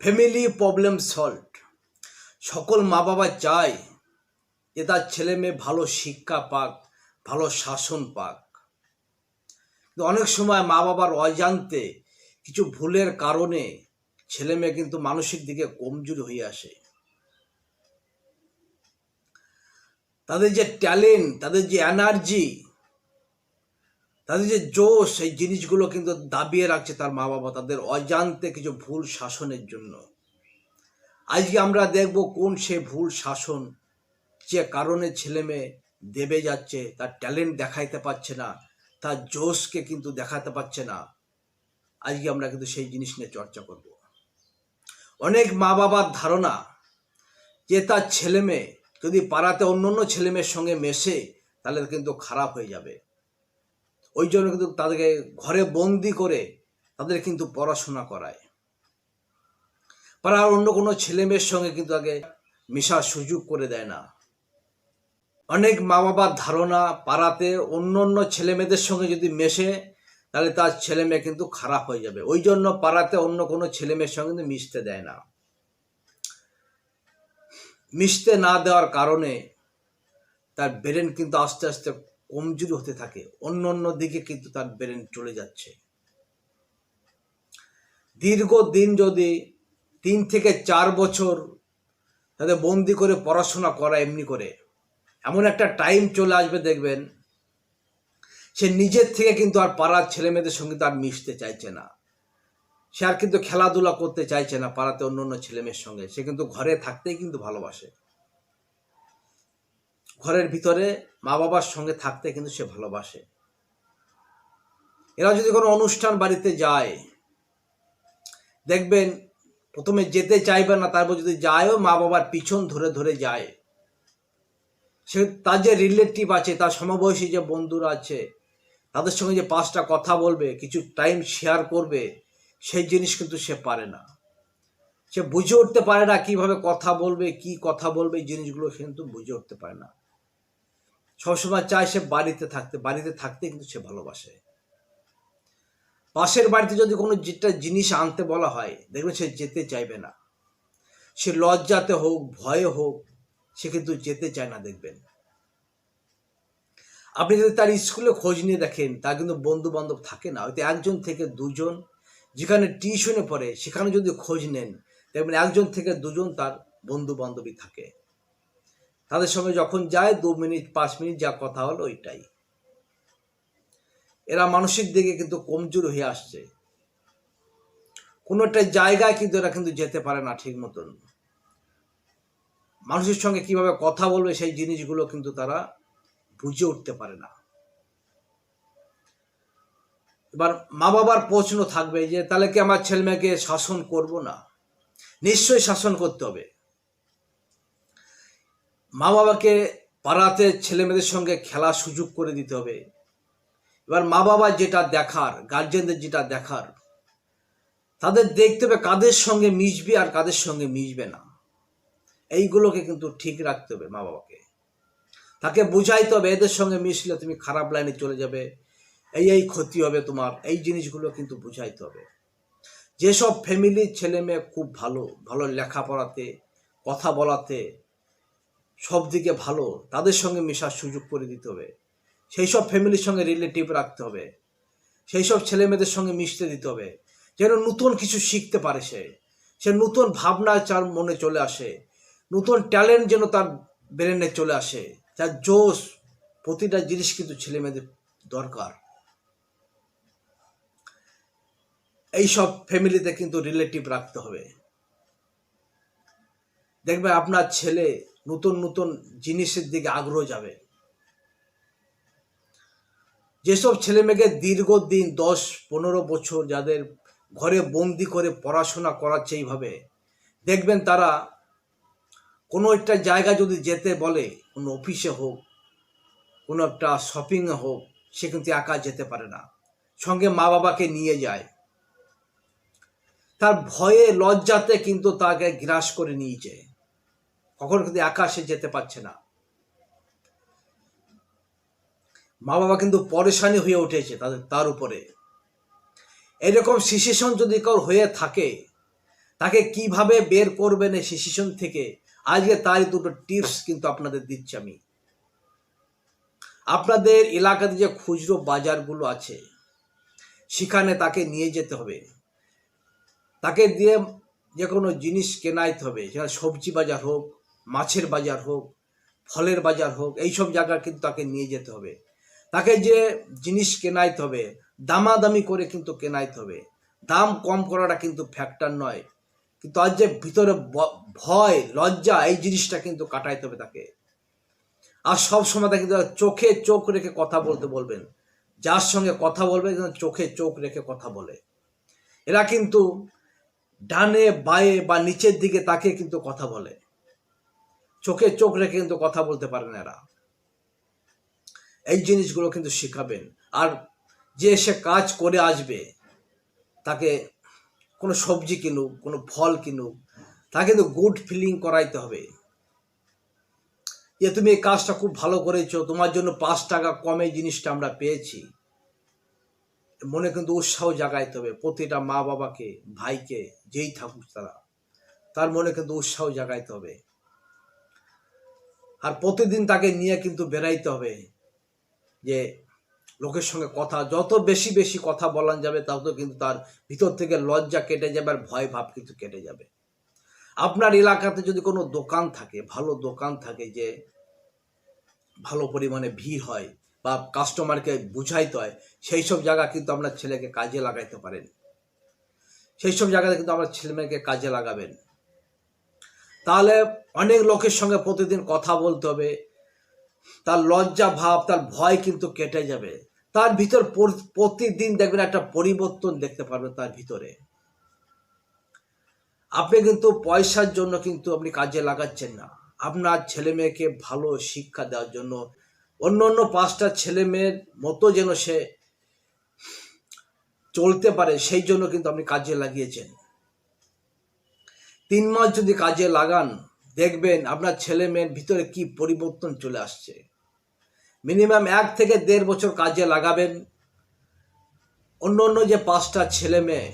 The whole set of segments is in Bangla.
Family problem solve. সকল মা বাবা চায় যে তার ছেলে মেয়ে ভালো শিক্ষা পাক, ভালো শাসন পাক। কিন্তু অনেক সময় মা বাবার অজান্তে কিছু ভুলের কারণে ছেলে মেয়ে কিন্তু মানসিক দিকে কমজোরি হয়ে আসে। তাদের যে ট্যালেন্ট, তাদের যে এনার্জি, তাদের যে জোশ, এই জিনিসগুলো কিন্তু দাবিয়ে রাখছে তার মা বাবা তাদের অজান্তে কিছু ভুল শাসনের জন্য। আজকে আমরা দেখব কোন সে ভুল শাসন, যে কারণে ছেলে মেয়ে দেবে যাচ্ছে, তার ট্যালেন্ট দেখাইতে পারছে না, তার জোশকে কিন্তু দেখাতে পারছে না। আজকে আমরা কিন্তু সেই জিনিস নিয়ে চর্চা করব। অনেক মা বাবার ধারণা যে তার ছেলে মেয়ে যদি পাড়াতে অন্য অন্য ছেলে মেয়ের সঙ্গে মেশে তাহলে কিন্তু খারাপ হয়ে যাবে। ওই জন্য কিন্তু তাদেরকে ঘরে বন্দি করে তাদের কিন্তু পড়াশোনা করায়। পাড়ার অন্য কোনো ছেলে মেয়ের সঙ্গে কিন্তু তাকে মেশার সুযোগ করে দেয় না। অনেক মা বাবার ধারণা পাড়াতে অন্য অন্য ছেলে মেয়েদের সঙ্গে যদি মেশে তাহলে তার ছেলে মেয়ে কিন্তু খারাপ হয়ে যাবে। ওই জন্য পাড়াতে অন্য কোনো ছেলে মেয়ের সঙ্গে কিন্তু মিশতে দেয় না। মিশতে না দেওয়ার কারণে তার ব্রেন কিন্তু আস্তে আস্তে কমজোরি হতে থাকে, অন্য অন্য দিকে কিন্তু তার ব্রেন চলে যাচ্ছে। দীর্ঘদিন যদি 3 থেকে 4 বছর তাদের বন্দি করে পড়াশোনা করা, এমনি করে এমন একটা টাইম চলে আসবে দেখবেন সে নিজের থেকে কিন্তু আর পাড়ার ছেলে মেয়েদের সঙ্গে তার মিশতে চাইছে না। সে আর কিন্তু খেলাধুলা করতে চাইছে না পাড়াতে অন্য অন্য ছেলে মেয়ের সঙ্গে। সে কিন্তু ঘরে থাকতেই কিন্তু ভালোবাসে, ঘরের ভিতরে মা বাবার সঙ্গে থাকতে কিন্তু সে ভালোবাসে। এরা যদি কোনো অনুষ্ঠান বাড়িতে যায় দেখবেন প্রথমে যেতে চাইবে না, তারপর যদি যায়ও মা বাবার পিছন ধরে ধরে যায়। সে তার যে রিলেটিভ আছে, তার সমবয়সী যে বন্ধুরা আছে, তাদের সঙ্গে যে 5টা কথা বলবে, কিছু টাইম শেয়ার করবে, সেই জিনিস কিন্তু সে পারে না। সে বুঝে উঠতে পারে না কিভাবে কথা বলবে, কি কথা বলবে, এই জিনিসগুলো সে কিন্তু বুঝে উঠতে পারে না। সবসময় চায় সে বাড়িতে থাকতে কিন্তু সে ভালোবাসে। পাশের বাড়িতে যদি কোনো যেটা জিনিস আনতে বলা হয় দেখবেন সে যেতে চাইবে না। সে লজ্জাতে হোক, ভয়ে হোক, সে কিন্তু যেতে চায় না। দেখবেন আপনি যদি তার স্কুলে খোঁজ নিয়ে দেখেন, তার কিন্তু বন্ধু বান্ধব থাকে না, হয়তো 1 থেকে 2 যেখানে টিউশনে পড়ে সেখানে যদি খোঁজ নেন দেখবেন 1 থেকে 2 তার বন্ধু বান্ধবী থাকে। তাদের সঙ্গে যখন যায় 2 মিনিট 5 মিনিট যা কথা হলো ওইটাই। এরা মানসিক দিকে কিন্তু কমজোর হয়ে আসছে। কোনো একটা জায়গায় কিন্তু এরা কিন্তু যেতে পারে না ঠিক মতন। মানুষের সঙ্গে কিভাবে কথা বলবে সেই জিনিসগুলো কিন্তু তারা বুঝে উঠতে পারে না। এবার মা বাবার প্রশ্ন থাকবে যে তাহলে কি আমার ছেলে মেয়েকে শাসন করব না? নিশ্চয়ই শাসন করতে হবে। মা বাবাকে পাড়াতে ছেলে মেয়েদের সঙ্গে খেলার সুযোগ করে দিতে হবে। এবার মা বাবা যেটা দেখার, গার্জেনদের যেটা দেখার, তাদের দেখতে হবে কাদের সঙ্গে মিশবে আর কাদের সঙ্গে মিশবে না। এইগুলোকে কিন্তু ঠিক রাখতে হবে মা বাবাকে। তাকে বুঝাইতে হবে এদের সঙ্গে মিশলে তুমি খারাপ লাইনে চলে যাবে, এই ক্ষতি হবে তোমার, এই জিনিসগুলো কিন্তু বুঝাইতে হবে। যেসব ফ্যামিলির ছেলে মেয়ে খুব ভালো, ভালো লেখাপড়াতে, কথা বলাতে, সব দিকে ভালো, তাদের সঙ্গে মেশার সুযোগ করে দিতে হবে। সেই সব ফ্যামিলির সঙ্গে রিলেটিভ রাখতে হবে, সেই সব ছেলে মেয়েদের সঙ্গে মিশতে দিতে হবে, যেন নতুন কিছু শিখতে পারে। সে নতুন ভাবনা তার মনে চলে আসে, নতুন ট্যালেন্ট যেন তার ব্রেনে চলে আসে, তার জোশ, প্রতিটা জিনিস কিন্তু ছেলে মেয়েদের দরকার। এইসব ফ্যামিলিতে কিন্তু রিলেটিভ রাখতে হবে। দেখবে আপনার ছেলে নতুন নতুন জিনিসের দিকে আগ্রহ যাবে। যেসব ছেলে মেয়েকে দীর্ঘদিন 10-15 বছর যাদের ঘরে বন্দি করে পড়াশোনা করাচ্ছে এইভাবে, দেখবেন তারা কোনো একটা জায়গা যদি যেতে বলে, কোনো অফিসে হোক, কোনো একটা শপিংয়ে হোক, সে কিন্তু একা যেতে পারে না, সঙ্গে মা বাবাকে নিয়ে যায়। তার ভয়ে লজ্জাতে কিন্তু তাকে গ্রাস করে নিয়েছে, কখনো কিন্তু একা সে যেতে পারছে না। মা বাবা কিন্তু পরেশানি হয়ে উঠেছে তার উপরে। এরকম সিচুয়েশন যদি কারোর হয়ে থাকে তাকে কিভাবে বের করবেন এই সিচুয়েশন থেকে, আজকে তারই দুটো টিপস কিন্তু আপনাদের দিচ্ছি আমি। আপনাদের এলাকাতে যে খুচরো বাজারগুলো আছে সেখানে তাকে নিয়ে যেতে হবে, তাকে দিয়ে যে কোনো জিনিস কেনাইতে হবে, সেটা সবজি বাজার হোক, মাছের বাজার হোক, ফলের বাজার হোক, এইসব জায়গায় কিন্তু তাকে নিয়ে যেতে হবে। তাকে যে জিনিস কেনাইতে হবে দামাদামি করে কিন্তু কেনাইতে হবে, দাম কম করাটা কিন্তু ফ্যাক্টর নয়, কিন্তু আজ যে ভিতরে ভয় লজ্জা এই জিনিসটা কিন্তু কাটাইতে হবে তাকে। আর সব সময় তাকে কিন্তু চোখে চোখ রেখে কথা বলতে বলবেন, যার সঙ্গে কথা বলবে চোখে চোখ রেখে কথা বলে। এরা কিন্তু ডানে বায়ে বা নিচের দিকে তাকে কিন্তু কথা বলে, চোখে চোখ রেখে কিন্তু কথা বলতে পারে না এরা। এই জিনিসগুলো কিন্তু শেখাবেন। আর যে সে কাজ করে আসবে তাকে কোনো সবজি কিনুক, কোনো ফল কিনুক, তাকে কিন্তু গুড ফিলিং করাইতে হবে যে তুমি এই কাজটা খুব ভালো করেছো, তোমার জন্য 5 টাকা কমে জিনিসটা আমরা পেয়েছি। মনে কিন্তু উৎসাহ জাগাইতে হবে প্রতিটা মা বাবাকে, ভাইকে, যেই থাকুক তার মনে কিন্তু উৎসাহ জাগাইতে হবে। আর প্রতিদিন তাকে নিয়ে কিন্তু বেরাইতে হবে, যে লোকের সঙ্গে কথা যত বেশি বেশি কথা বলা যাবে তত কিন্তু তার ভিতর থেকে লজ্জা কেটে যাবে আর ভয় ভাব কিন্তু কেটে যাবে। আপনার এলাকাতে যদি কোনো দোকান থাকে, ভালো দোকান থাকে, যে ভালো পরিমাণে ভিড় হয় বা কাস্টমারকে বুঝাইতে হয়, সেই সব জায়গা কিন্তু আপনার ছেলেকে কাজে লাগাইতে পারেন। সেই সব জায়গাতে কিন্তু আমার ছেলে মেয়েকে কাজে লাগাবেন। তাহলে অনেক লোকের সঙ্গে প্রতিদিন কথা বলতে হবে, তার লজ্জা ভাব, তার ভয় কিন্তু কেটে যাবে। তার ভিতর প্রতিদিন দেখবেন একটা পরিবর্তন দেখতে পারবেন তার ভিতরে। আপনি কিন্তু পয়সার জন্য কিন্তু আপনি কাজে লাগাচ্ছেন না, আপনার ছেলে মেয়েকে ভালো শিক্ষা দেওয়ার জন্য, অন্য অন্য 5টা ছেলে মেয়ের মতো যেন সে চলতে পারে সেই জন্য কিন্তু আপনি কাজে লাগিয়েছেন। 3 মাস যদি কাজে লাগান দেখবেন আপনার ছেলে মেয়ের ভিতরে কি পরিবর্তন চলে আসছে। মিনিমাম 1 থেকে 1.5 বছর কাজে লাগাবেন, অন্য অন্য যে 5টা ছেলে মেয়ে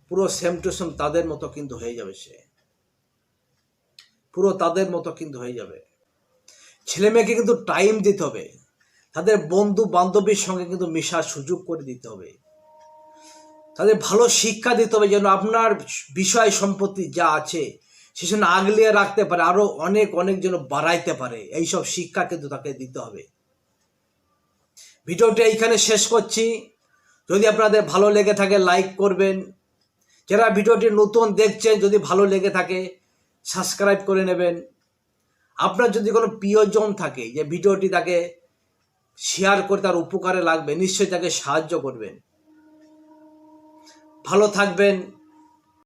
পুরো সেম টু সেম তাদের মতো কিন্তু হয়ে যাবে, সে পুরো তাদের মতো কিন্তু হয়ে যাবে। ছেলে মেয়েকে কিন্তু টাইম দিতে হবে, তাদের বন্ধু বান্ধবীর সঙ্গে কিন্তু মেশার সুযোগ করে দিতে হবে, তাদের ভালো শিক্ষা দিতে হবে যেন আপনার বিষয় সম্পত্তি যা আছে সেজন্য আগলিয়ে রাখতে পারে, আরো অনেক অনেক যেন বাড়াইতে পারে। এইসব শিক্ষা কিন্তু তাকে দিতে হবে। ভিডিওটি এইখানে শেষ করছি। যদি আপনাদের ভালো লেগে থাকে লাইক করবেন, যারা ভিডিওটি নতুন দেখছেন যদি ভালো লেগে থাকে সাবস্ক্রাইব করে নেবেন। আপনার যদি কোনো প্রিয়জন থাকে যে ভিডিওটি তাকে শেয়ার করে তার উপকারে লাগবে, নিশ্চয়ই তাকে সাহায্য করবেন। ভালো থাকবেন।